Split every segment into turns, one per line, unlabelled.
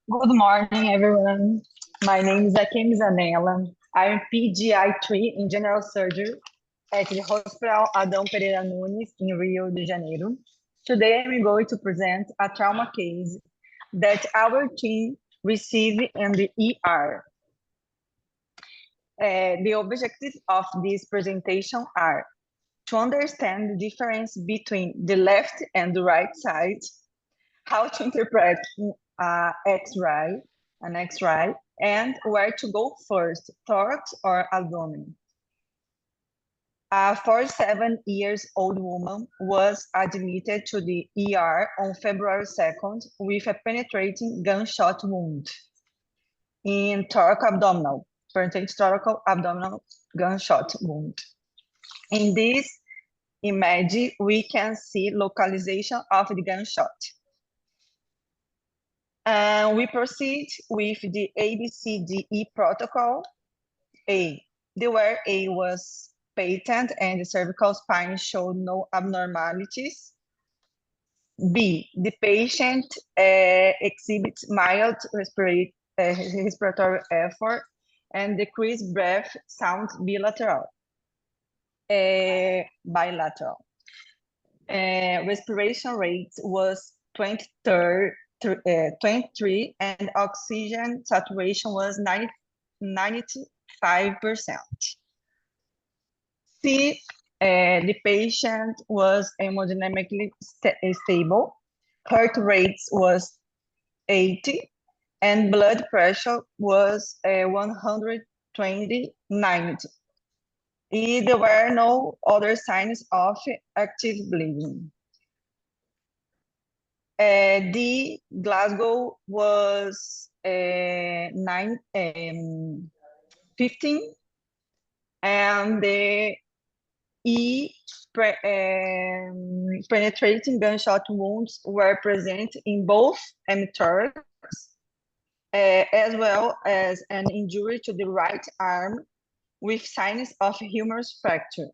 Good morning, everyone. My name is Dr Zanella. I'm PGI3 in General Surgery at the Hospital Adão Pereira Nunes in Rio de Janeiro. Today, I'm going to present a trauma case that our team received in the ER. The objectives of this presentation are to understand the difference between the left and the right side, how to interpret X-ray, an X-ray, and where to go first, thorax or abdomen. A 47-year-old woman was admitted to the ER on February 2nd with a penetrating gunshot wound in thoracoabdominal, penetrating thoracoabdominal gunshot wound. In this image, we can see localization of the gunshot. And we proceed with the ABCDE protocol. A, where A was patent and the cervical spine showed no abnormalities. B, the patient exhibits mild respiratory effort and decreased breath sound bilateral. Bilateral. Respiration rate was 23 and oxygen saturation was 95%. C, the patient was hemodynamically stable, heart rate was 80, and blood pressure was 120/90. There were no other signs of active bleeding. The Glasgow was 15, and the penetrating gunshot wounds were present in both hemithorax, as well as an injury to the right arm with signs of humerus fracture.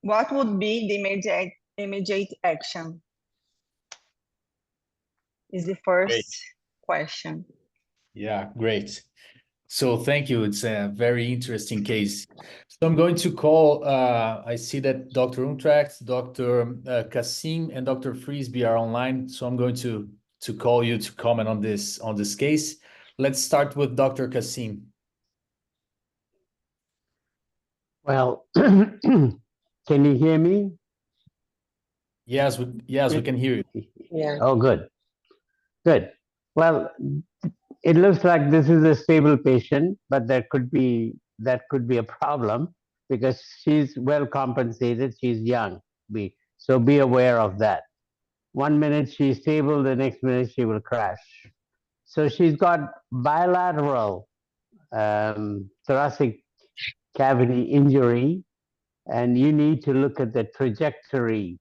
What would be the immediate action? Is the first question.
Yeah, great. So thank you. It's a very interesting case. So I'm going to call, I see that Dr. Untracht, Dr. Kassim, and Dr. Frisby are online. So I'm going to call you to comment on this case. Let's start with Dr. Kassim.
Well, can you hear me?
Yes, we can hear you.
Yeah. Oh, good. Good. Well, it looks like this is a stable patient, but that could be a problem because she's well compensated. She's young. So be aware of that. 1 minute she's stable, the next minute she will crash. So she's got bilateral thoracic cavity injury, and you need to look at the trajectory,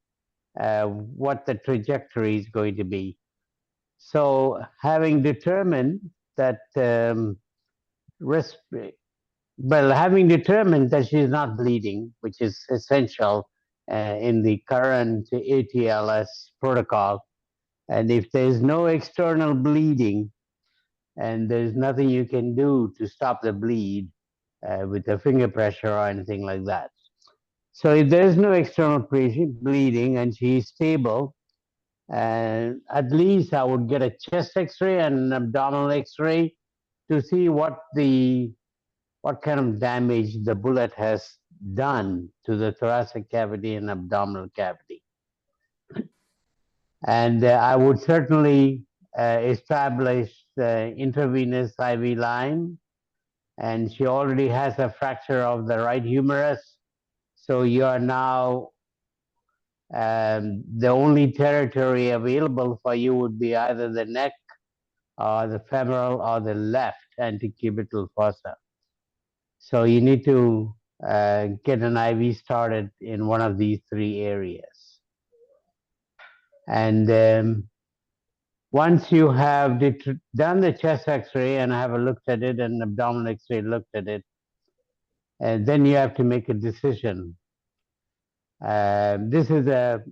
what the trajectory is going to be. So having determined that, having determined that she's not bleeding, which is essential in the current ATLS protocol, and if there's no external bleeding and there's nothing you can do to stop the bleed with the finger pressure or anything like that. So if there's no external bleeding and she's stable, at least I would get a chest X-ray and an abdominal X-ray to see what kind of damage the bullet has done to the thoracic cavity and abdominal cavity. And I would certainly establish the intravenous IV line, and she already has a fracture of the right humerus. So you are now, the only territory available for you would be either the neck or the femoral or the left antecubital fossa. So you need to get an IV started in one of these three areas. And once you have done the chest X-ray and have a looked at it and abdominal X-ray looked at it, and then you have to make a decision. This is a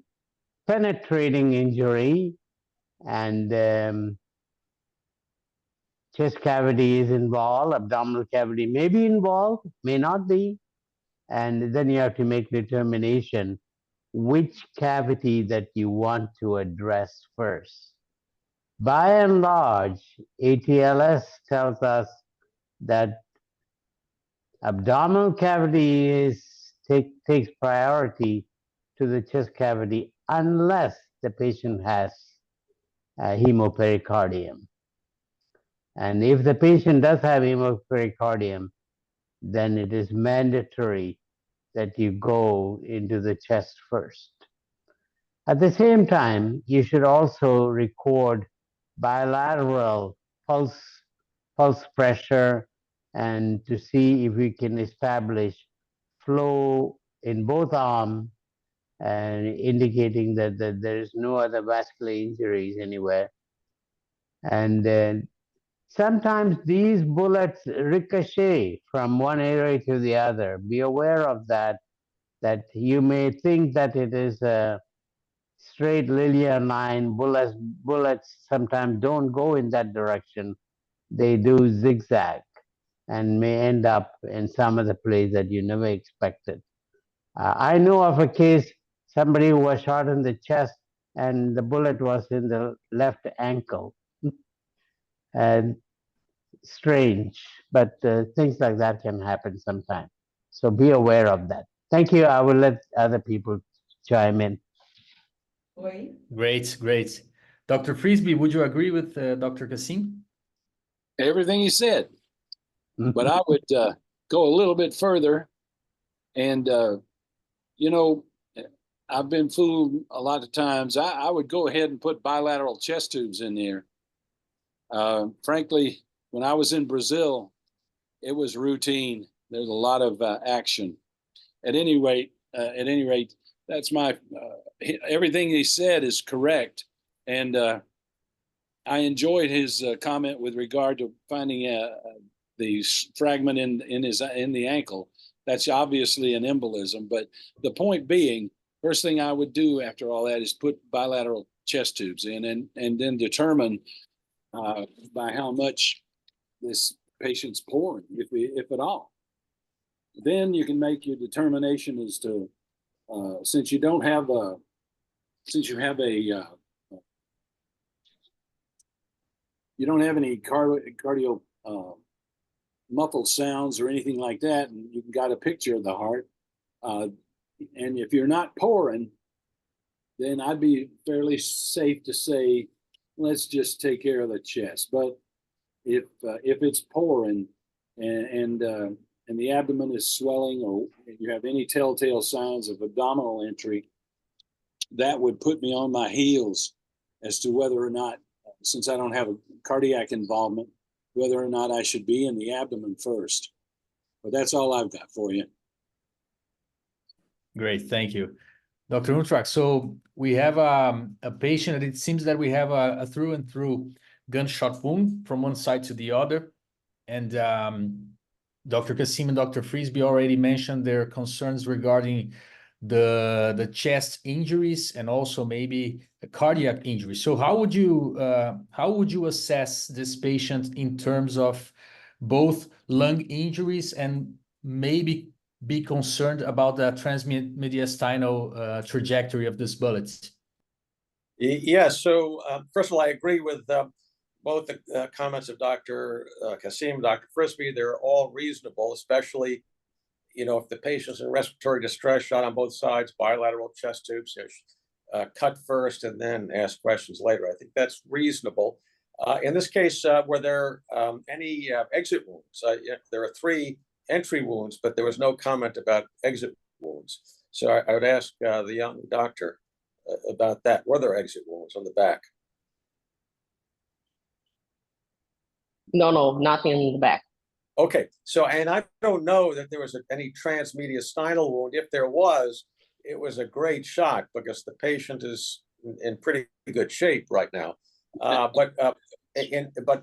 penetrating injury, and chest cavity is involved, abdominal cavity may be involved, may not be, and then you have to make determination which cavity that you want to address first. By and large, ATLS tells us that abdominal cavity takes priority to the chest cavity unless the patient has hemopericardium. And if the patient does have hemopericardium, then it is mandatory that you go into the chest first. At the same time, you should also record bilateral pulse, pulse pressure, and to see if we can establish flow in both arms and indicating that there is no other vascular injuries anywhere. And sometimes these bullets ricochet from one area to the other. Be aware of that, that you may think that it is a straight linear line. Bullets sometimes don't go in that direction. They do zigzag and may end up in some other place that you never expected. I know of a case, somebody who was shot in the chest and the bullet was in the left ankle. And strange, but things like that can happen sometimes. So be aware of that. Thank you. I will let other people chime in.
Great, great. Dr. Frisby, would you agree with Dr. Kassim?
Everything he said, but I would go a little bit further. And, you know, I've been fooled a lot of times. I would go ahead and put bilateral chest tubes in there. Frankly, when I was in Brazil, it was routine. There's a lot of action. At any rate, that's my everything he said is correct, and I enjoyed his comment with regard to finding the fragment in the ankle. That's obviously an embolism, but the point being, first thing I would do after all that is put bilateral chest tubes in, and then determine by how much this patient's pouring, if at all. Then you can make your determination as to since you have you don't have any cardio muffled sounds or anything like that, and you got a picture of the heart. And if you're not pouring, then I'd be fairly safe to say, let's just take care of the chest. But if it's pouring and the abdomen is swelling, or you have any telltale signs of abdominal entry, that would put me on my heels as to whether or not, since I don't have a cardiac involvement, whether or not I should be in the abdomen first. But that's all I've got for you.
Great, thank you. Dr. Untrak, so we have a patient, and it seems that we have a through and through gunshot wound from one side to the other. And Dr. Kassim and Dr. Frisby already mentioned their concerns regarding the chest injuries and also maybe a cardiac injury. So how would you assess this patient in terms of both lung injuries and maybe be concerned about the transmediastinal trajectory of this bullet?
Yeah, so first of all, I agree with both the comments of Dr. Kassim, Dr. Frisby. They're all reasonable, especially, you know, if the patient's in respiratory distress, shot on both sides, bilateral chest tubes, cut first and then ask questions later. I think that's reasonable. In this case, were there any exit wounds? There are 3 entry wounds, but there was no comment about exit wounds. So I would ask the young doctor about that. Were there exit wounds on the back?
No, nothing in the back.
Okay, so, and I don't know that there was any transmediastinal wound. If there was, it was a great shot because the patient is in pretty good shape right now. But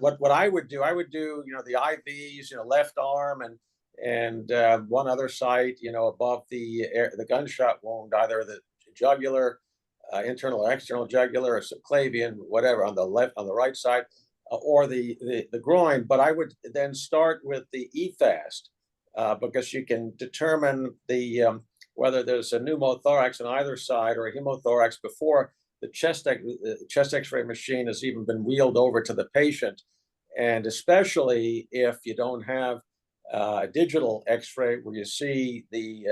what I would do, you know, the IVs, you know, left arm and one other site, you know, above the gunshot wound, either the jugular internal or external jugular or subclavian, whatever, on the right side, or the groin. But I would then start with the EFAST because you can determine whether there's a pneumothorax on either side or a hemothorax before the chest X-ray machine has even been wheeled over to the patient, and especially if you don't have a digital X-ray where you see the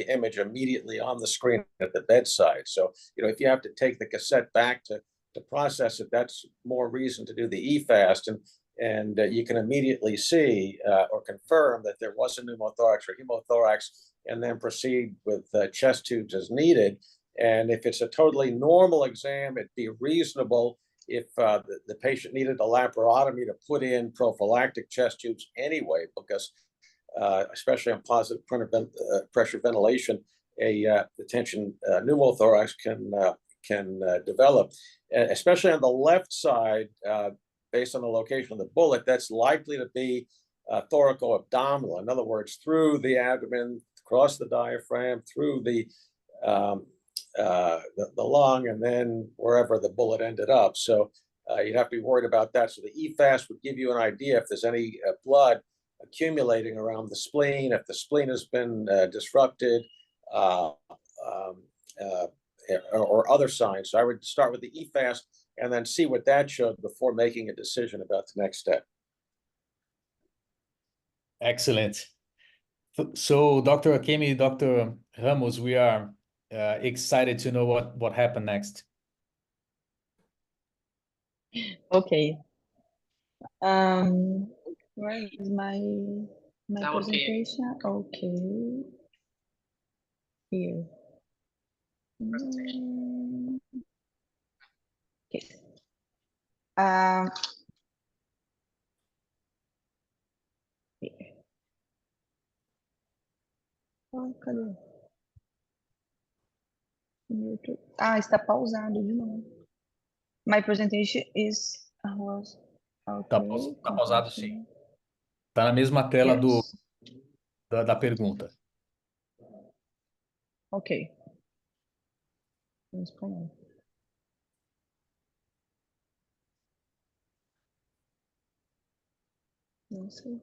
image immediately on the screen at the bedside. So, if you have to take the cassette back to process it, that's more reason to do the EFAST, and you can immediately see or confirm that there was a pneumothorax or hemothorax, and then proceed with chest tubes as needed. And if it's a totally normal exam, it'd be reasonable if the patient needed a laparotomy to put in prophylactic chest tubes anyway, because especially on positive pressure ventilation, a tension pneumothorax can develop, especially on the left side, based on the location of the bullet. That's likely to be thoraco-abdominal. In other words, through the abdomen, across the diaphragm, through the lung, and then wherever the bullet ended up. So you'd have to be worried about that. So the EFAST would give you an idea if there's any blood accumulating around the spleen, if the spleen has been disrupted, or other signs. So I would start with the EFAST and then see what that showed before making a decision about the next step.
Excellent. So, Dr. Akemi, Dr. Ramos, we are excited to know what happened next.
Okay. Where is my presentation? Okay. Here. Okay. Here. Oh, cadê? YouTube. Está pausado de novo. My presentation is was okay.
Tá pausado, sim. Tá na mesma tela da pergunta.
Ok. Em espanhol. Não sei.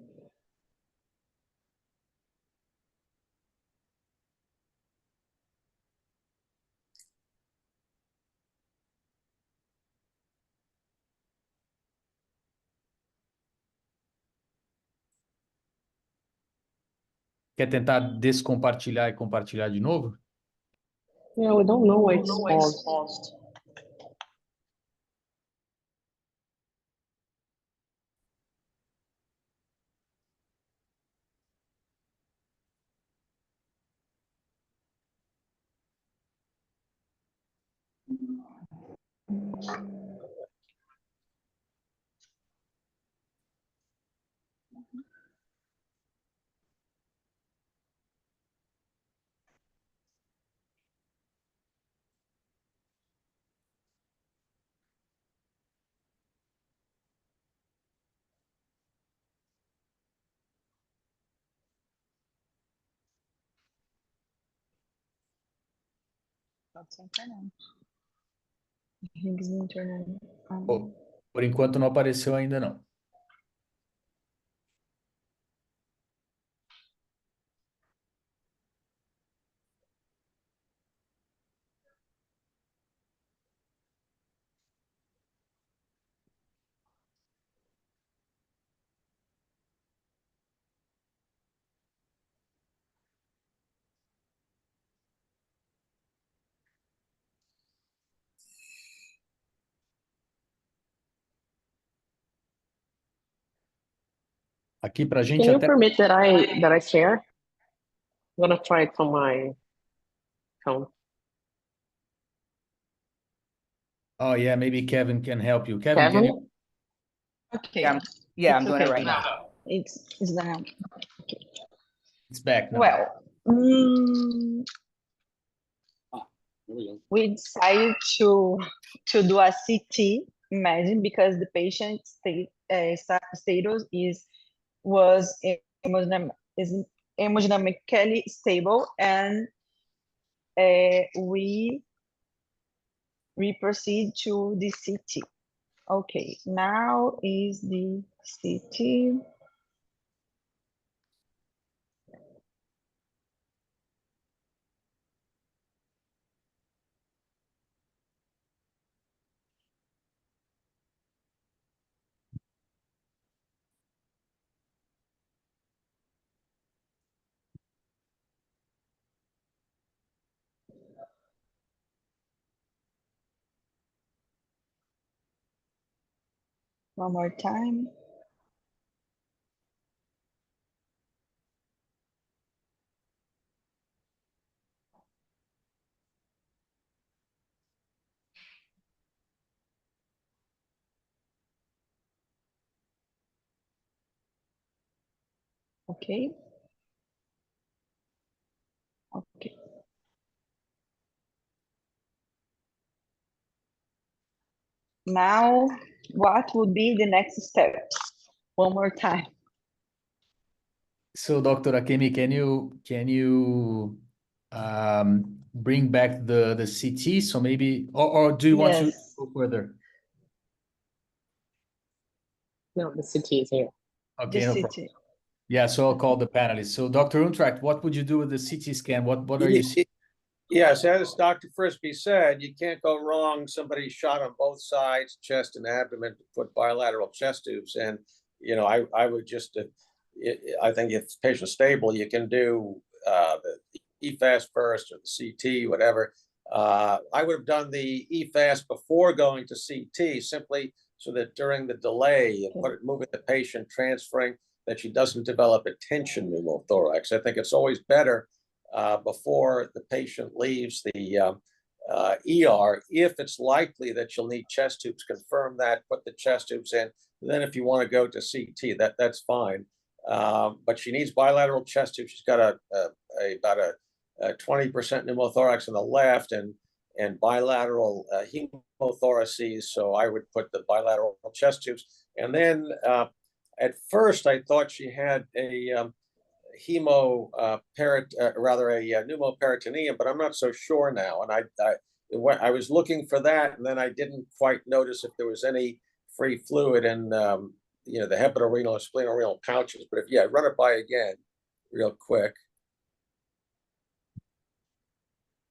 Quer tentar descompartilhar e compartilhar de novo?
No, I don't know why it's paused.
Pode ser internet. Rings de internet.
Por enquanto não apareceu ainda não. Aqui pra gente
Can you
até...
permit that I share? I'm gonna try it from my phone.
Oh, yeah, maybe Kevin can help you. Kevin, can you...
Okay.
Yeah, I'm
It's
doing it
okay
right now.
It's done. Okay.
It's back now.
Well,
Here we go.
we decided to do a CT imagine because the patient's status was hemodynamically stable, and we we proceed to the CT. Okay, now is the CT. One more time. Okay. Okay. Now, what would be the next steps? One more time.
So, Dr. Akemi, can you bring back the CT? So maybe, or do you want to
Yes,
go further?
No, the city is here.
the
Okay, no problem.
CT.
Yeah, so I'll call the panelists. So, Dr. Untracht, what would you do with the CT scan? What are you seeing?
Yes, as Dr. Frisbee said, you can't go wrong. Somebody shot on both sides, chest and abdomen, to put bilateral chest tubes. And, I would just, I think if the patient's stable, you can do the EFAST first or the CT, whatever. I would have done the EFAST before going to CT, simply so that during the delay, moving the patient, transferring, that she doesn't develop a tension pneumothorax. I think it's always better before the patient leaves the ER, if it's likely that you'll need chest tubes, confirm that, put the chest tubes in. Then if you want to go to CT, that's fine. But she needs bilateral chest tubes. She's got about a 20% pneumothorax on the left and bilateral hemothoraces. So I would put the bilateral chest tubes. And then at first I thought she had a pneumoperitoneum, but I'm not so sure now. And I was looking for that, and then I didn't quite notice if there was any free fluid in the hepatorenal or splenorenal pouches. But run it by again real quick.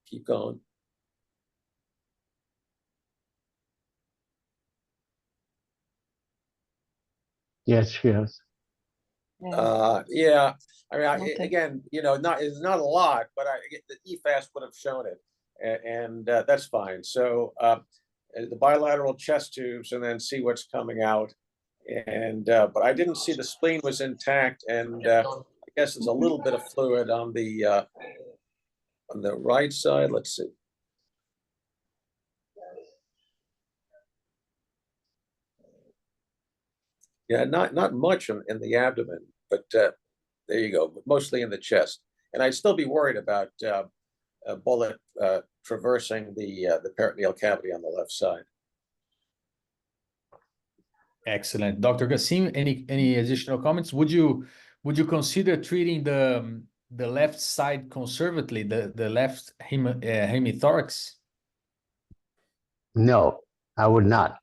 Keep going.
Yes, yes.
Yeah. I mean,
Okay.
again, it's not a lot, but the EFAST would have shown it, and that's fine. So the bilateral chest tubes, and then see what's coming out. And but I didn't see the spleen was intact, and I guess there's a little bit of fluid on the right side. Let's see. Yeah, not much in the abdomen, but there you go. Mostly in the chest, and I'd still be worried about a bullet traversing the peritoneal cavity on the left side.
Excellent. Dr. Kassim, any additional comments? Would you consider treating the left side conservatively, the left hemithorax?
No, I would not.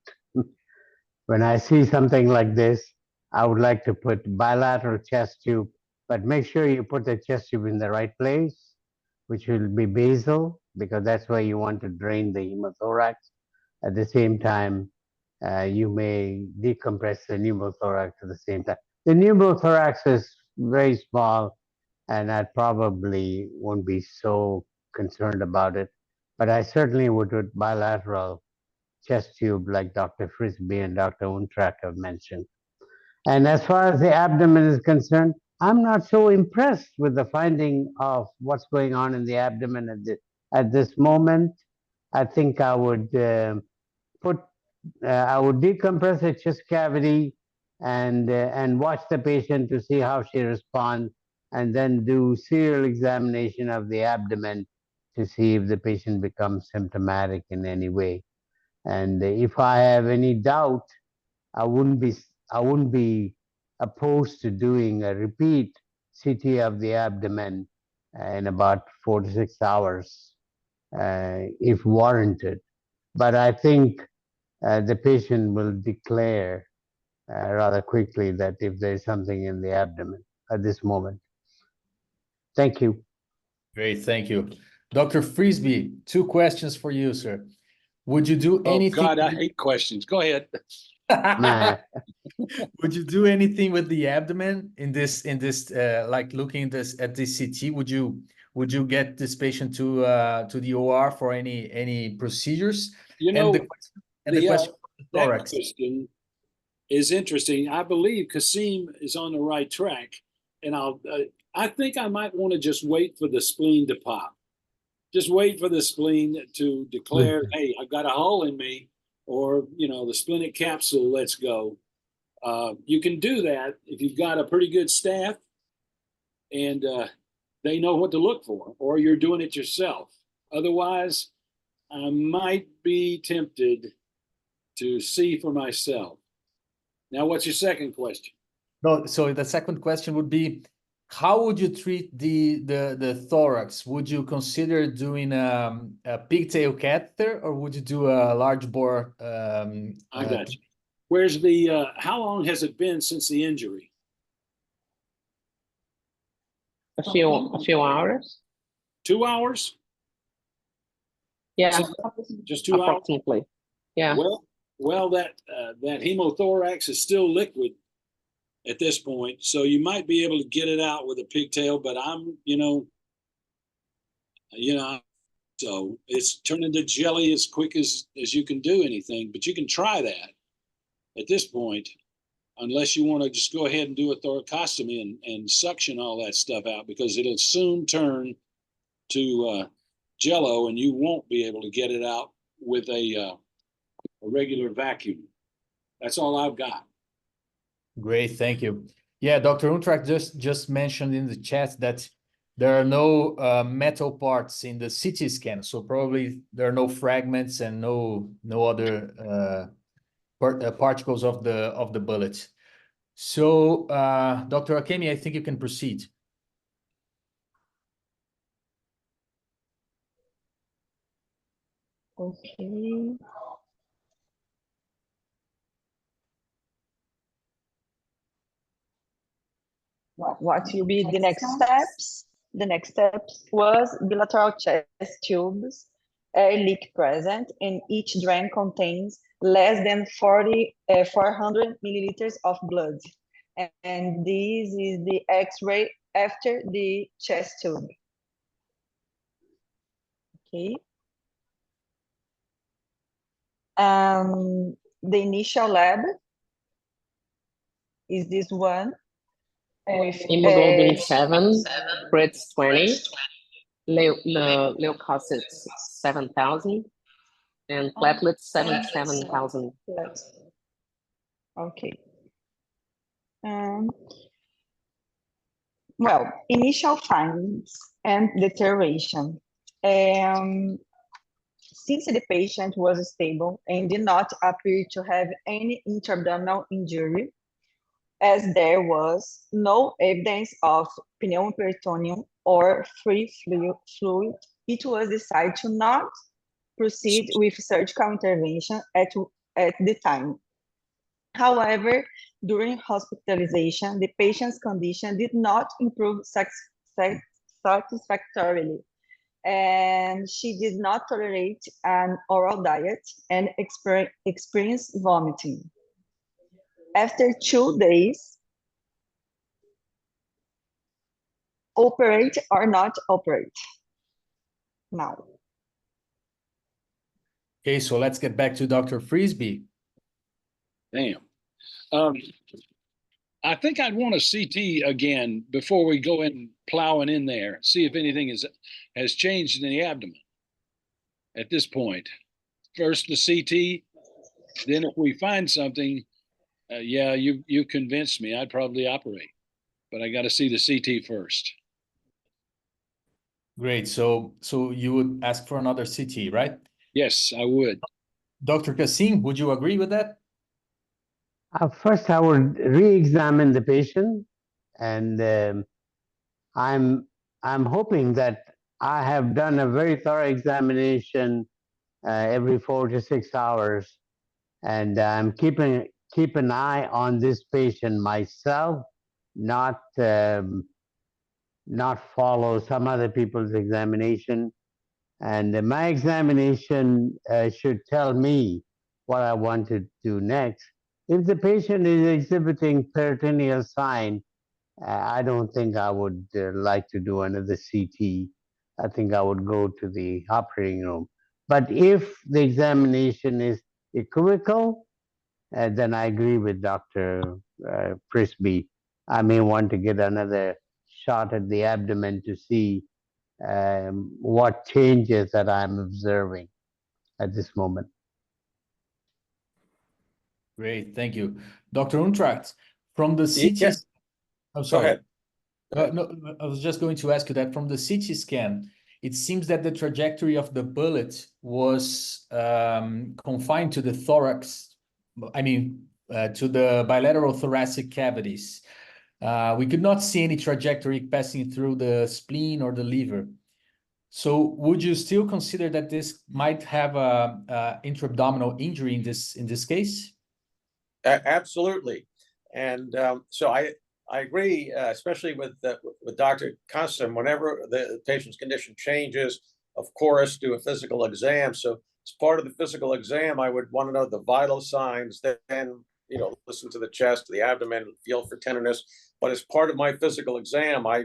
When I see something like this, I would like to put bilateral chest tube, but make sure you put the chest tube in the right place, which will be basal, because that's where you want to drain the hemothorax. At the same time, you may decompress the pneumothorax at the same time. The pneumothorax is very small, and I probably won't be so concerned about it, but I certainly would do bilateral chest tube like Dr. Frisbee and Dr. Untrak have mentioned. And as far as the abdomen is concerned, I'm not so impressed with the finding of what's going on in the abdomen at this moment. I think I would I would decompress the chest cavity and watch the patient to see how she responds, and then do serial examination of the abdomen to see if the patient becomes symptomatic in any way. And if I have any doubt, I wouldn't be I wouldn't be opposed to doing a repeat CT of the abdomen in about 4 to 6 hours, if warranted. but I think the patient will declare rather quickly that if there's something in the abdomen at this moment. Thank you.
Great, thank you. Dr. Frisbee, 2 questions for you, sir. Would you do
Oh
anything?
God, I hate questions. Go ahead.
Would you do anything with the abdomen in this like looking at this CT? Would you get this patient to the OR for any procedures?
You
And
know,
the question for the
that
thorax.
question is interesting. I believe Kasim is on the right track, and I think I might want to just wait for the spleen to pop. Just wait for the spleen to declare, hey, I've got a hole in me, or the splenic capsule, let's go. You can do that if you've got a pretty good staff and they know what to look for, or you're doing it yourself. Otherwise, I might be tempted to see for myself. Now, what's your second question?
No, so the second question would be, how would you treat the thorax? Would you consider doing a pigtail catheter, or would you do a large bore?
I got you. Where's the? How long has it been since the injury?
A few hours.
2 hours?
Yeah,
Just 2 hours.
approximately. Yeah.
Well, that hemothorax is still liquid at this point, so you might be able to get it out with a pigtail. But so it's turning to jelly as quick as you can do anything. But you can try that at this point, unless you want to just go ahead and do a thoracostomy and suction all that stuff out, because it'll soon turn to jello, and you won't be able to get it out with a regular vacuum. That's all I've got.
Great, thank you. Yeah, Dr. Untracht just mentioned in the chat that there are no metal parts in the CT scan, so probably there are no fragments and no other particles of the bullet. So, Dr. Akemi, I think you can proceed.
Okay. What will be the next steps? The next steps was bilateral chest tubes, air leak present, and each drain contains less than 400 milliliters of blood. And this is the X-ray after the chest tube. Okay. The initial lab is this one. With
Hemoglobin 7, Brits 20, leukocytes 7,000, and platelets 77,000.
Okay. Well, initial findings and deterioration. Since the patient was stable and did not appear to have any intra-abdominal injury, as there was no evidence of pneumoperitoneum or free fluid, it was decided to not proceed with surgical intervention at the time. However, during hospitalization, the patient's condition did not improve satisfactorily, and she did not tolerate an oral diet and experienced vomiting. After 2 days, operate or not operate? Now.
Okay, so let's get back to Dr. Frisbee.
Damn. I think I'd want a CT again before we go in plowing in there, see if anything has changed in the abdomen at this point. First the CT, then if we find something, yeah, you convinced me, I'd probably operate, but I got to see the CT first.
Great. So you would ask for another CT, right?
Yes, I would.
Dr. Kasim, would you agree with that?
First, I would re-examine the patient, and I'm hoping that I have done a very thorough examination every 4 to 6 hours, and I'm keep an eye on this patient myself, not not follow some other people's examination. And my examination should tell me what I want to do next. If the patient is exhibiting peritoneal sign, I don't think I would like to do another CT. I think I would go to the operating room. But if the examination is equivocal, then I agree with Dr. Frisbee. I may want to get another shot at the abdomen to see what changes that I'm observing at this moment.
Great, thank you. Dr. Untracht, from the CT,
Yes,
I'm
go
sorry.
ahead.
No, I was just going to ask you that from the CT scan, it seems that the trajectory of the bullet was confined to the thorax, I mean, to the bilateral thoracic cavities. We could not see any trajectory passing through the spleen or the liver. So would you still consider that this might have a intra-abdominal injury in this case?
Absolutely. And so I agree, especially with Dr. Constant, whenever the patient's condition changes, of course, do a physical exam. So as part of the physical exam, I would want to know the vital signs, then, listen to the chest, the abdomen, feel for tenderness. But as part of my physical exam, I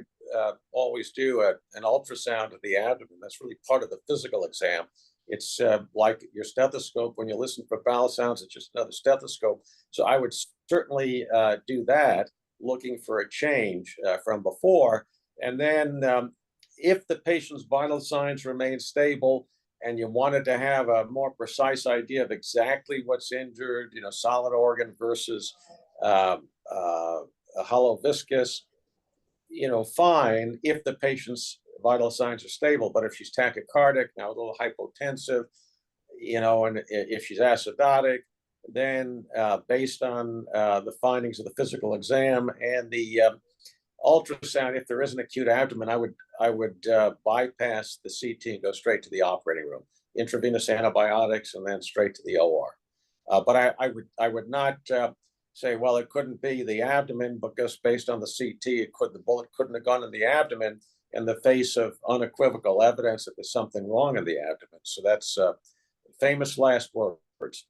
always do an ultrasound of the abdomen. That's really part of the physical exam. It's like your stethoscope. When you listen for bowel sounds, it's just another stethoscope. So I would certainly do that, looking for a change from before. And then if the patient's vital signs remain stable and you wanted to have a more precise idea of exactly what's injured, solid organ versus a hollow viscous, fine if the patient's vital signs are stable. But if she's tachycardic, now a little hypotensive, and if she's acidotic, then based on the findings of the physical exam and the ultrasound, if there is an acute abdomen, I would bypass the CT and go straight to the operating room, intravenous antibiotics, and then straight to the OR. But I would not say, well, it couldn't be the abdomen because based on the CT, the bullet couldn't have gone in the abdomen in the face of unequivocal evidence that there's something wrong in the abdomen. So that's famous last words.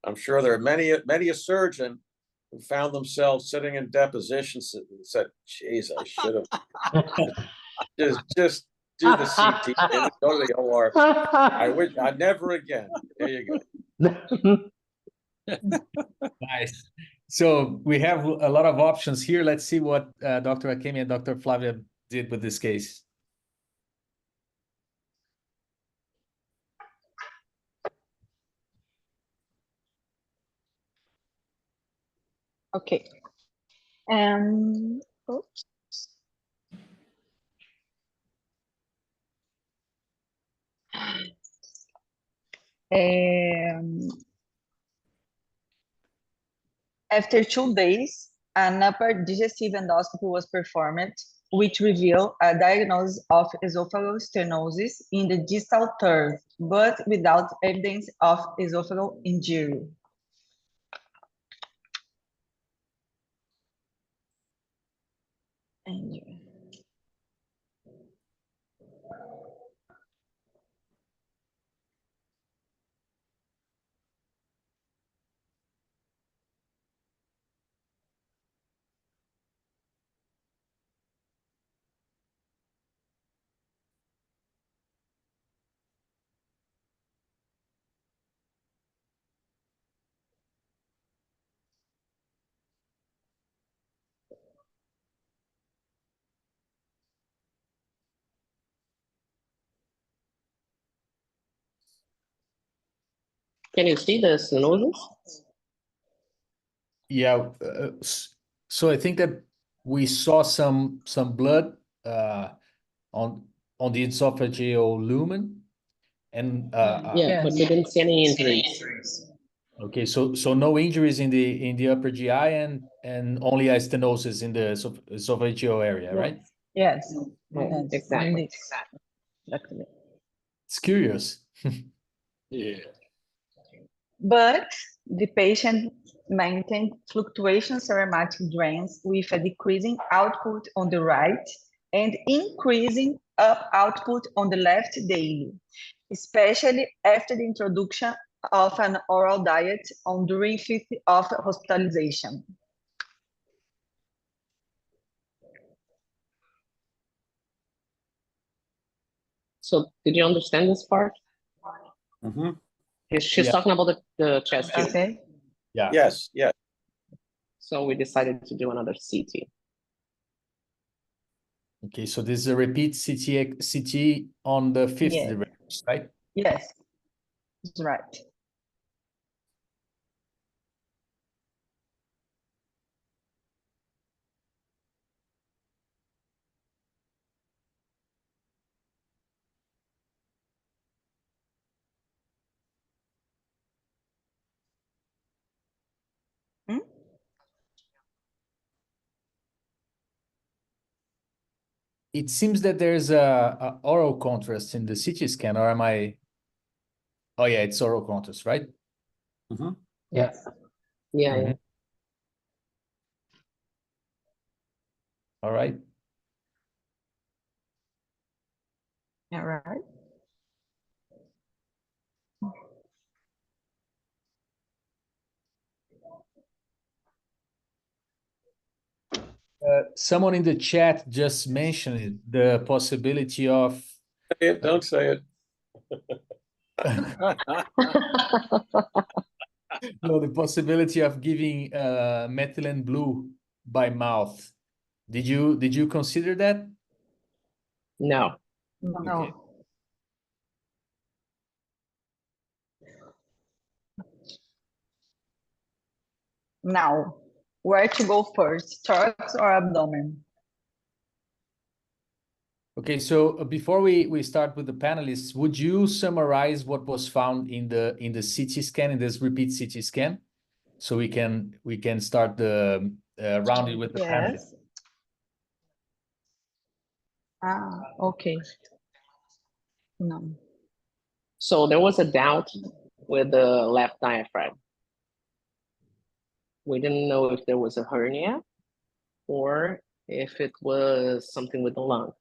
I'm sure there are many a surgeon who found themselves sitting in depositions and said, geez, I should have just do the CT and go to the OR. I never again. There you go.
Nice. So we have a lot of options here. Let's see what Dr. Akemi and Dr. Flavia did with this case.
Okay. Oops. After 2 days, an upper digestive endoscopy was performed, which revealed a diagnosis of esophageal stenosis in the distal third, but without evidence of esophageal injury.
Can you see the stenosis?
Yeah. So I think that we saw some blood on the esophageal lumen, and
Yeah, but we didn't see any injuries.
okay, so no injuries in the upper GI and only a stenosis in the esophageal area, right?
Yes.
Exactly.
Exactly.
It's curious.
Yeah.
But the patient maintained fluctuation cytomatic drains with a decreasing output on the right and increasing output on the left daily, especially after the introduction of an oral diet on during 50 of hospitalization.
So did you understand this part?
Mm-hmm.
She's
Yeah.
talking about the chest tube.
Okay.
Yeah.
Yes, yes.
So we decided to do another CT.
Okay, so this is a repeat CT on the fifth
Yes.
direction, right?
Yes, that's right. Hmm?
It seems that there's a oral contrast in the CT scan, or am I? Oh yeah, it's oral contrast, right?
Mm-hmm.
Yeah.
Yeah, yeah.
Mhm. All right.
All right.
Someone in the chat just mentioned the possibility of
Say it, don't say it.
no, the possibility of giving methylene blue by mouth. Did you consider that?
No.
No.
Okay.
Now, where to go first, thorax or abdomen?
Okay, so before we start with the panelists, would you summarize what was found in the CT scan, in this repeat CT scan, so we can start the rounding with the panelists?
Yes. Ah, okay. No.
So there was a doubt with the left diaphragm. We didn't know if there was a hernia or if it was something with the lung,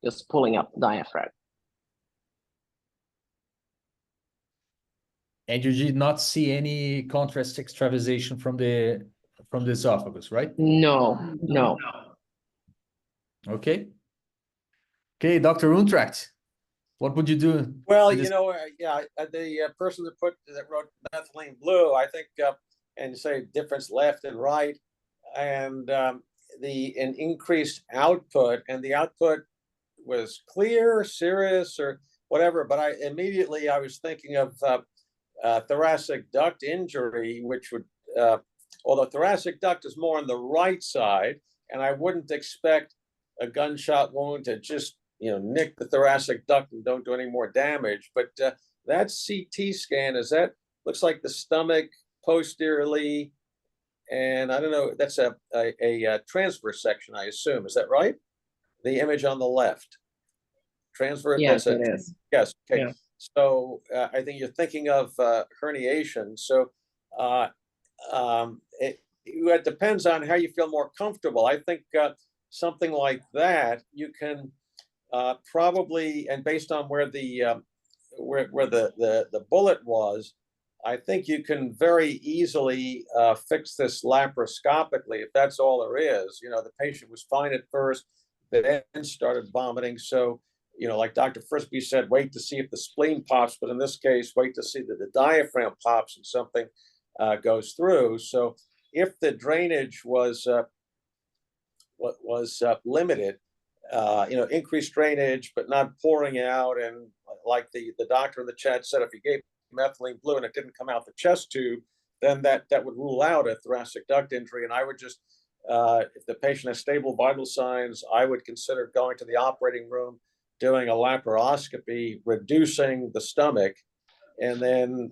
just pulling up the diaphragm.
And you did not see any contrast extravasation from the esophagus, right?
No, no.
Okay. Okay, Dr. Untracht, what would you do?
Well,
in this-
yeah, the person that wrote methylene blue, I think, and say difference left and right, and an increased output, and the output was clear, serious, or whatever. But I was thinking of thoracic duct injury, which would, although thoracic duct is more on the right side, and I wouldn't expect a gunshot wound to just nick the thoracic duct and don't do any more damage. But that CT scan looks like the stomach posteriorly, and I don't know. That's a transverse section, I assume. Is that right? The image on the left, transverse.
Yes, it is.
Yes. Okay.
Yeah.
So I think you're thinking of herniation. So it depends on how you feel more comfortable. I think something like that you can probably, and based on where the bullet was, I think you can very easily fix this laparoscopically if that's all there is. The patient was fine at first, then started vomiting. So, like Dr. Frisby said, wait to see if the spleen pops, but in this case, wait to see that the diaphragm pops and something goes through. So, if the drainage was limited, increased drainage, but not pouring out. And like the doctor in the chat said, if you gave methylene blue and it didn't come out the chest tube, then that would rule out a thoracic duct injury. And I would just, if the patient has stable vital signs, I would consider going to the operating room, doing a laparoscopy, reducing the stomach, and then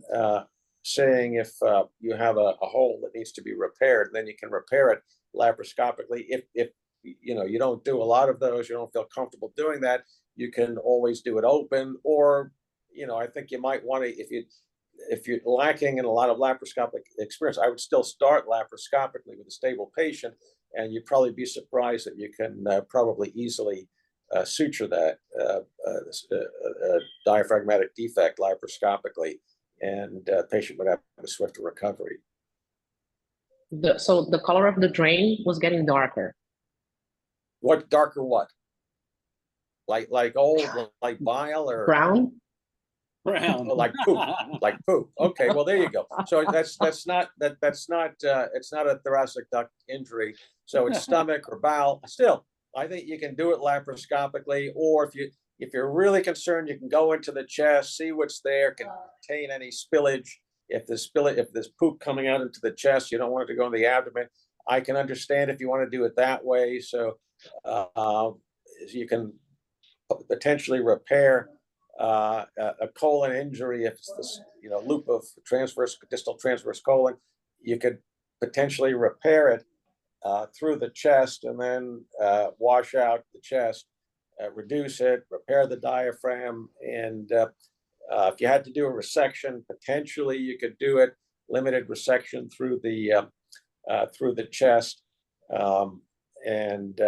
saying if you have a hole that needs to be repaired, then you can repair it laparoscopically. If you don't do a lot of those, you don't feel comfortable doing that, you can always do it open, or I think you might want to, if you're lacking in a lot of laparoscopic experience, I would still start laparoscopically with a stable patient, and you'd probably be surprised that you can probably easily suture that diaphragmatic defect laparoscopically, and patient would have a swifter recovery.
So the color of the drain was getting darker.
What darker? What? Like old, like bile, or
Brown?
Brown.
like poop, like poop. Okay, well there you go. So that's not it's not a thoracic duct injury. So it's stomach or bowel. Still, I think you can do it laparoscopically, or if you're really concerned, you can go into the chest, see what's there, contain any spillage. If there's poop coming out into the chest, you don't want it to go in the abdomen. I can understand if you want to do it that way. So you can potentially repair a colon injury if it's this loop of distal transverse colon. You could potentially repair it through the chest, and then wash out the chest, reduce it, repair the diaphragm, and if you had to do a resection, potentially you could do it limited resection through the chest, and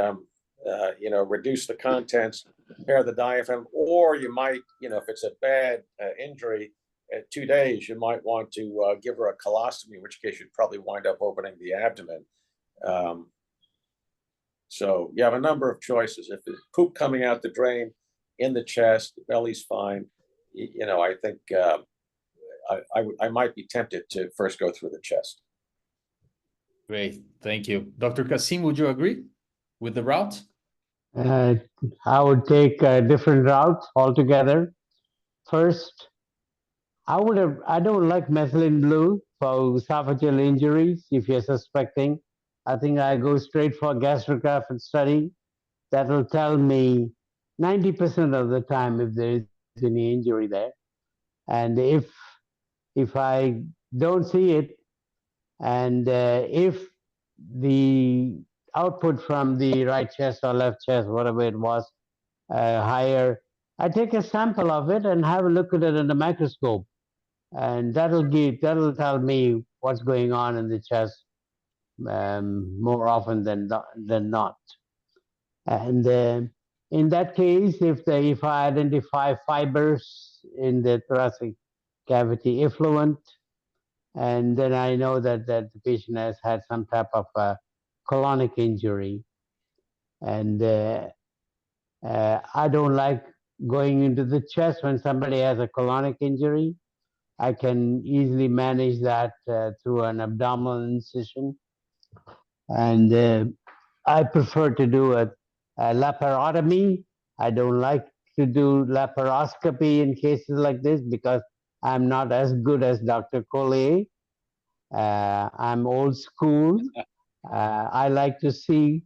reduce the contents, repair the diaphragm, or you might, if it's a bad injury, at 2 days, you might want to give her a colostomy, in which case you'd probably wind up opening the abdomen. So you have a number of choices. If there's poop coming out the drain in the chest, the belly's fine, I think I might be tempted to first go through the chest.
Great, thank you. Dr. Kassim, would you agree with the route?
I would take a different route altogether. First, I don't like methylene blue for esophageal injuries if you're suspecting. I think I go straight for gastrographic study. That'll tell me 90% of the time if there is any injury there. And if I don't see it, and if the output from the right chest or left chest, whatever it was, higher, I take a sample of it and have a look at it under microscope, and that'll tell me what's going on in the chest more often than not. And in that case, if I identify fibers in the thoracic cavity effluent, and then I know that the patient has had some type of colonic injury, and I don't like going into the chest when somebody has a colonic injury. I can easily manage that through an abdominal incision, and I prefer to do a laparotomy. I don't like to do laparoscopy in cases like this because I'm not as good as Dr. Collier. I'm old school. I like to see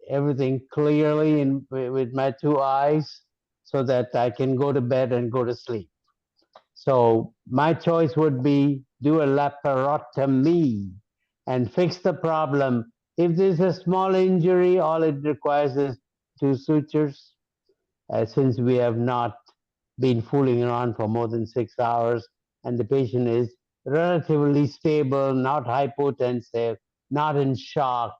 everything clearly with my 2 eyes so that I can go to bed and go to sleep. So my choice would be do a laparotomy and fix the problem. If there's a small injury, all it requires is 2 sutures. Since we have not been fooling around for more than 6 hours, and the patient is relatively stable, not hypotensive, not in shock,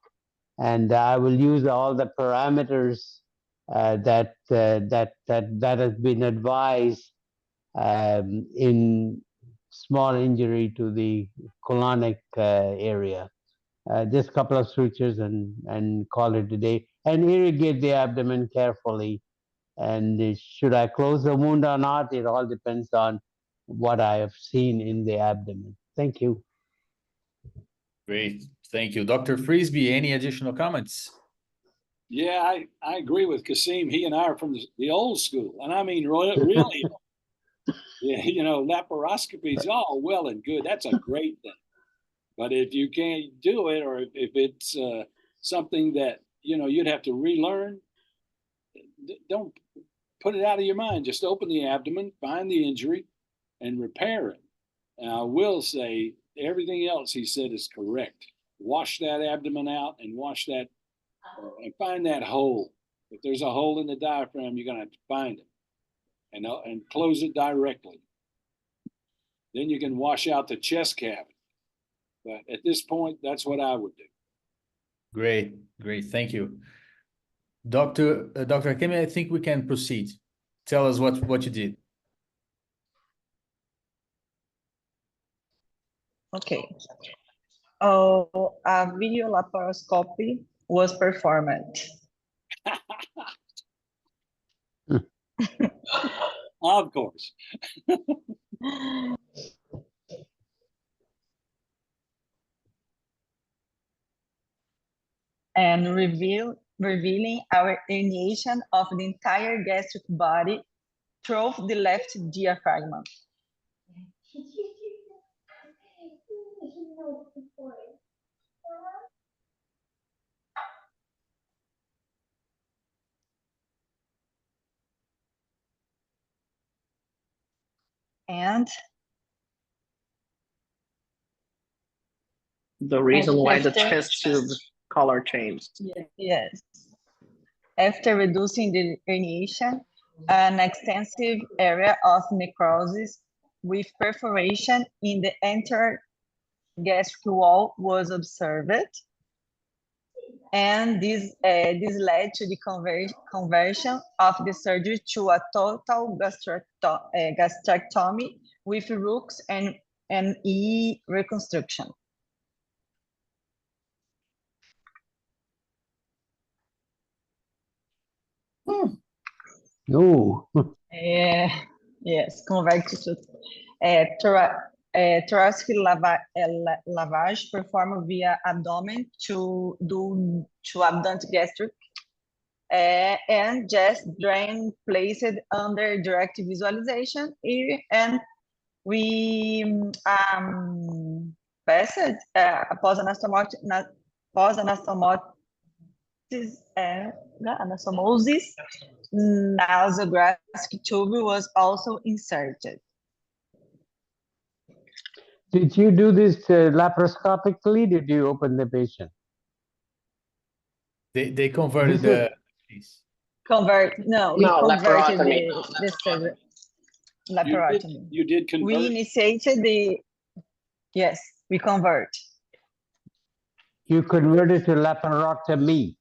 and I will use all the parameters that has been advised in small injury to the colonic area. Just a couple of sutures and call it a day, and irrigate the abdomen carefully. And should I close the wound or not? It all depends on what I have seen in the abdomen. Thank you.
Great, thank you. Dr. Frisby, any additional comments?
Yeah, I agree with Kassim. He and I are from the old school, and I mean really. Yeah, laparoscopy is all well and good. That's a great thing. But if you can't do it, or if it's something that you'd have to relearn, don't put it out of your mind. Just open the abdomen, find the injury, and repair it. And I will say everything else he said is correct. Wash that abdomen out and wash that and find that hole. If there's a hole in the diaphragm, you're going to have to find it. and close it directly. Then you can wash out the chest cavity. But at this point, that's what I would do.
Great, great. Thank you. Dr. Hakemi, I think we can proceed. Tell us what you did.
Okay. Oh, a video laparoscopy was performed.
Of course.
And revealing our herniation of the entire gastric body through the left diaphragm. And
The reason why the
after-
chest tube color changed.
yes, after reducing the herniation, an extensive area of necrosis with perforation in the entire gastric wall was observed. And this led to the conversion of the surgery to a total gastrectomy with Rook's and E reconstruction.
No.
Yes, converted to thoracic lavage performed via abdomen to abdominal gastric and just drain placed under direct visualization, and we passed anastomosis. Nasogastric tube was also inserted.
Did you do this laparoscopically? Did you open the patient?
They converted
This
No,
We converted
laparotomy.
the surgery. Laparotomy.
You did convert.
We initiated yes, we convert.
You converted to laparotomy.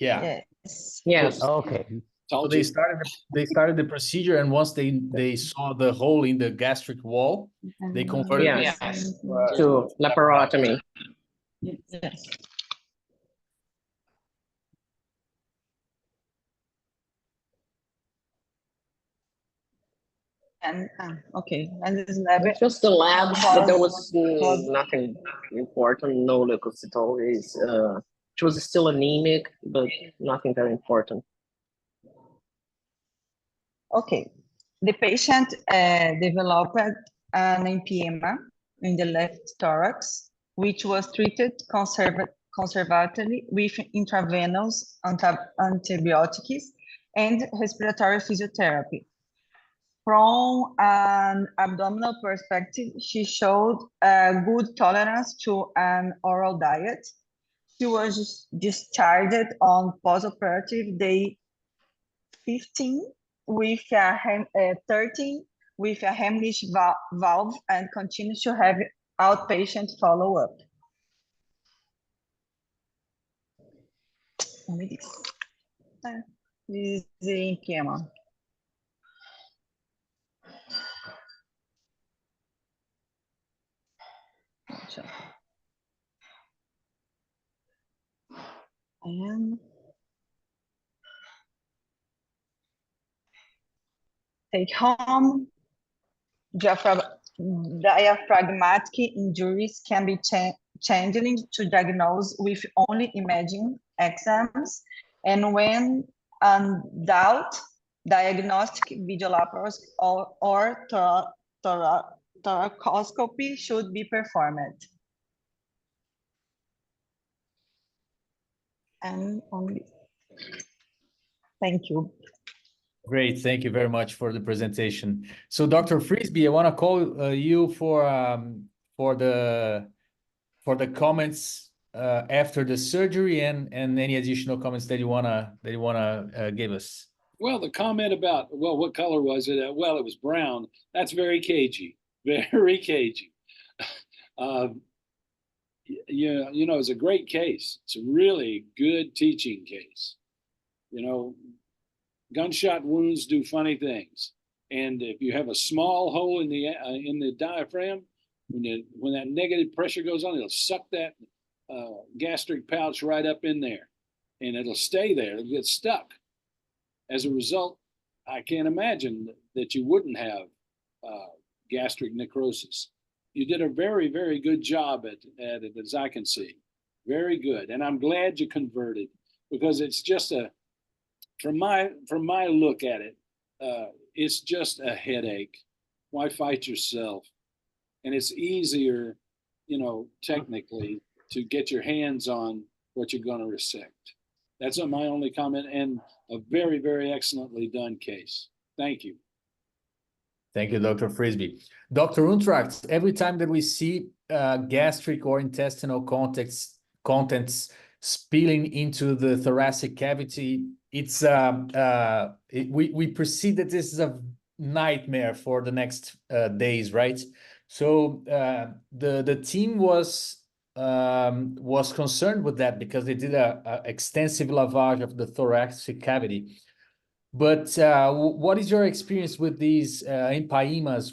Yeah.
Yes.
Yes.
Okay.
So
Told
they
you.
started the procedure, and once they saw the hole in the gastric wall, they converted
Yeah.
it
To laparotomy.
Yes. And okay, and this lab
It's just the lab, but there was
was-
nothing important. No leukocytosis. She was still anemic, but nothing very important.
okay. The patient developed an empyema in the left thorax, which was treated conservatively with intravenous antibiotics and respiratory physiotherapy. From an abdominal perspective, she showed a good tolerance to an oral diet. She was discharged on postoperative day 15 with a 13 with a Heimlich valve and continues to have outpatient follow-up. This is the empyema. And take home. Diaphragmatic injuries can be challenging to diagnose with only imaging exams, and when in doubt, diagnostic videolaparoscopy or thoracoscopy should be performed. And only. Thank you.
Great, thank you very much for the presentation. So, Dr. Frisby, I want to call you for the comments after the surgery and any additional comments that you wanna give us.
Well, the comment about, well, what color was it? Well, it was brown. That's very cagey, very cagey. It's a great case. It's a really good teaching case. Gunshot wounds do funny things, and if you have a small hole in the diaphragm, when that negative pressure goes on, it'll suck that gastric pouch right up in there, and it'll stay there. It'll get stuck. As a result, I can't imagine that you wouldn't have gastric necrosis. You did a very, very good job at it, as I can see. Very good. And I'm glad you converted, because it's just from my look at it, it's just a headache. Why fight yourself? And it's easier, technically, to get your hands on what you're going to resect. That's my only comment, and a very, very excellently done case. Thank you.
Thank you, Dr. Frisby. Dr. Untracht, every time that we see gastric or intestinal contents spilling into the thoracic cavity, it's we perceive that this is a nightmare for the next days, right? So the team was concerned with that, because they did a extensive lavage of the thoracic cavity. But what is your experience with these empyemas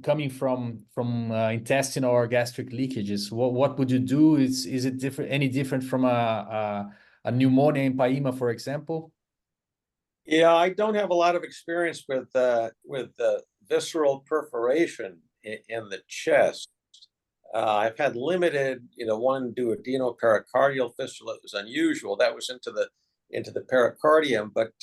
coming from intestinal or gastric leakages? What would you do? Is it any different from a pneumonia empyema, for example?
Yeah, I don't have a lot of experience with visceral perforation in the chest. I've had limited, one duodenopericardial fistula. It was unusual. That was into the pericardium, but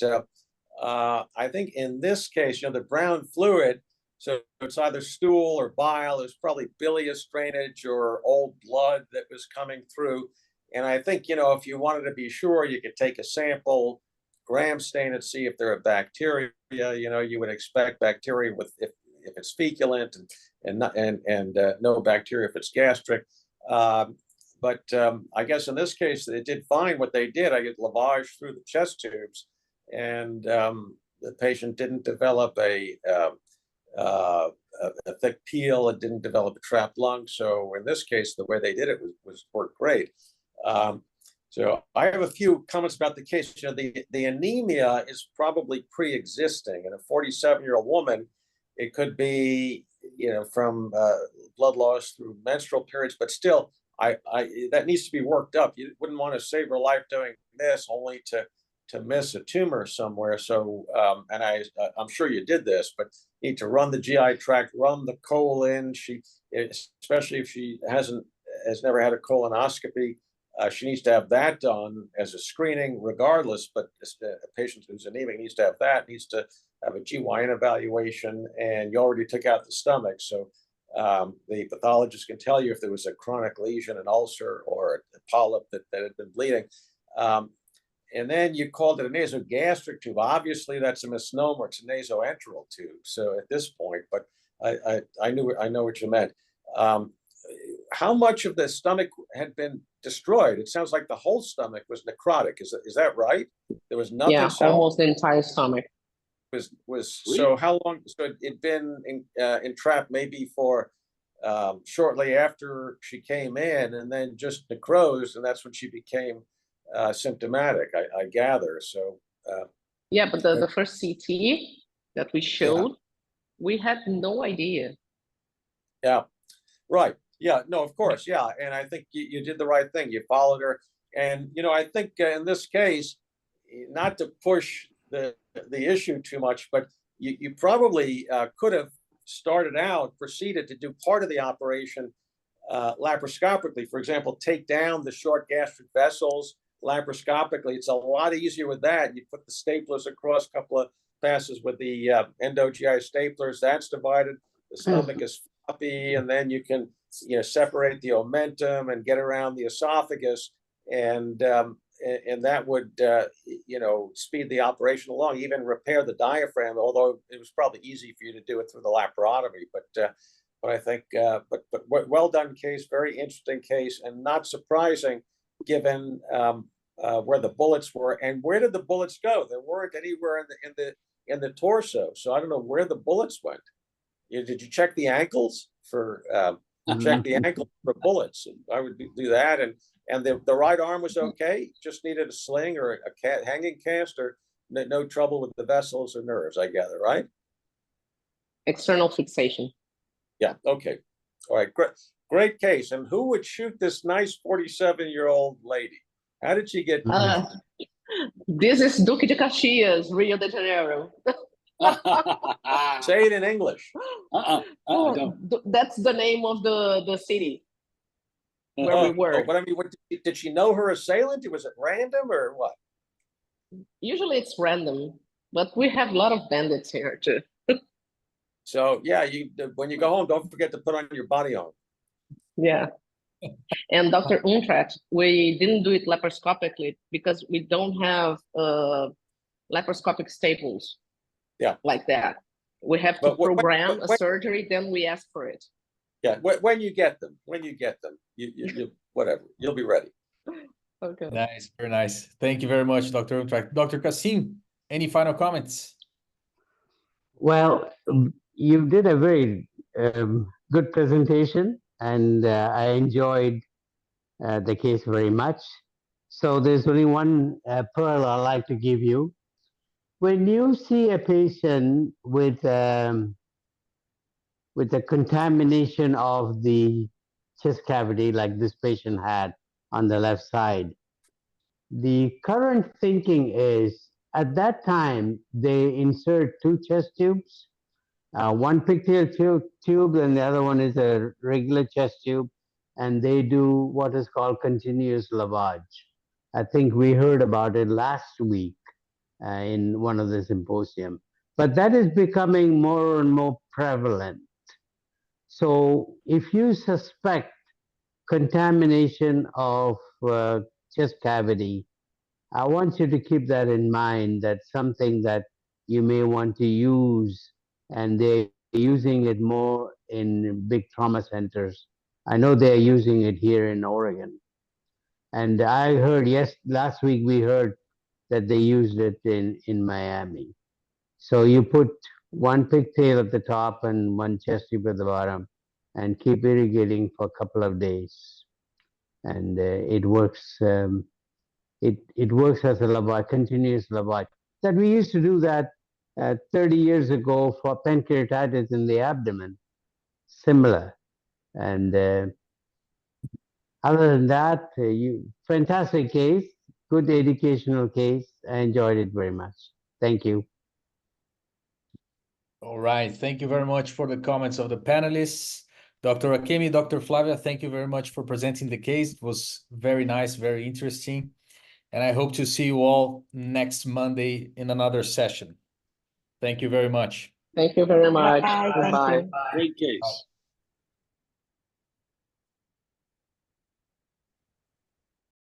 I think in this case, the brown fluid, so it's either stool or bile. There's probably bilious drainage or old blood that was coming through. And I think, if you wanted to be sure, you could take a sample, gram stain it, see if there are bacteria. You would expect bacteria if it's feculent, and no bacteria if it's gastric. But I guess in this case, they did fine what they did. I get lavage through the chest tubes, and the patient didn't develop a thick peel. It didn't develop a trapped lung. So in this case, the way they did it worked great. So I have a few comments about the case. The anemia is probably pre-existing. In a 47-year-old woman, it could be, from blood loss through menstrual periods, but still, that needs to be worked up. You wouldn't want to save her life doing this only to miss a tumor somewhere. So, and I'm sure you did this, but need to run the GI tract, run the colon. Especially if she has never had a colonoscopy, she needs to have that done as a screening regardless, but a patient who's anemic needs to have that, needs to have a GYN evaluation, and you already took out the stomach. So the pathologist can tell you if there was a chronic lesion, an ulcer, or a polyp that had been bleeding. And then you called it a nasogastric tube. Obviously, that's a misnomer. It's a nasoenteral tube. So at this point, but I know what you meant. How much of the stomach had been destroyed? It sounds like the whole stomach was necrotic. Is that right? There was nothing.
Yeah, almost the entire stomach.
So how long? So it'd been entrapped maybe for shortly after she came in, and then just necrosed, and that's when she became symptomatic, I gather. So
yeah, but the first CT that we showed, we had no idea.
Yeah, right. Yeah, no, of course. Yeah, and I think you did the right thing. You followed her, and I think in this case, not to push the issue too much, but you probably could have proceeded to do part of the operation laparoscopically. For example, take down the short gastric vessels laparoscopically. It's a lot easier with that. You put the staplers across, a couple of passes with the endo-GI staplers. That's divided. The stomach is floppy, and then you can separate the omentum and get around the esophagus, and that would speed the operation along, even repair the diaphragm, although it was probably easy for you to do it through the laparotomy. But I think but well done case, very interesting case, and not surprising given where the bullets were, and where did the bullets go? There weren't anywhere in the torso, so I don't know where the bullets went. Did you check the ankles for check the ankles for bullets? I would do that, and the right arm was okay. Just needed a sling or a hanging cast, or no trouble with the vessels or nerves, I gather, right?
External fixation.
Yeah. Okay. All right. Great case. And who would shoot this nice 47-year-old lady? How did she get?
This is Duque de Caxias, Rio de Janeiro.
Say it in English.
That's the name of the city where we were.
But I mean, did she know her assailant? Was it random or what?
Usually it's random, but we have a lot of bandits here too.
So yeah, when you go home, don't forget to put on your body armor.
Yeah. And Dr. Untrecht, we didn't do it laparoscopically because we don't have laparoscopic staples.
Yeah.
Like that. We have to program a surgery, then we ask for it.
Yeah, when you get them, you whatever, you'll be ready.
Okay.
Nice, very nice. Thank you very much, Dr. Untrecht. Dr. Kassim, any final comments?
Well, you did a very good presentation, and I enjoyed the case very much. So there's only one pearl I'd like to give you. When you see a patient with a contamination of the chest cavity, like this patient had on the left side, the current thinking is at that time they insert two chest tubes, one pigtail tube and the other one is a regular chest tube, and they do what is called continuous lavage. I think we heard about it last week in one of the symposium, but that is becoming more and more prevalent. So if you suspect contamination of chest cavity, I want you to keep that in mind. That's something that you may want to use, and they're using it more in big trauma centers. I know they're using it here in Oregon. And I heard, last week we heard that they used it in Miami. So you put one pigtail at the top and one chest tube at the bottom, and keep irrigating for a couple of days, and it works. It works as a lavage, continuous lavage. That we used to do that 30 years ago for pancreatitis in the abdomen, similar. And other than that, fantastic case, good educational case. I enjoyed it very much. Thank you.
All right. Thank you very much for the comments of the panelists. Dr. Akemi, Dr. Flavia, thank you very much for presenting the case. It was very nice, very interesting. And I hope to see you all next Monday in another session. Thank you very much.
Thank you very much.
Bye. Thank
Goodbye.
you.
Great case.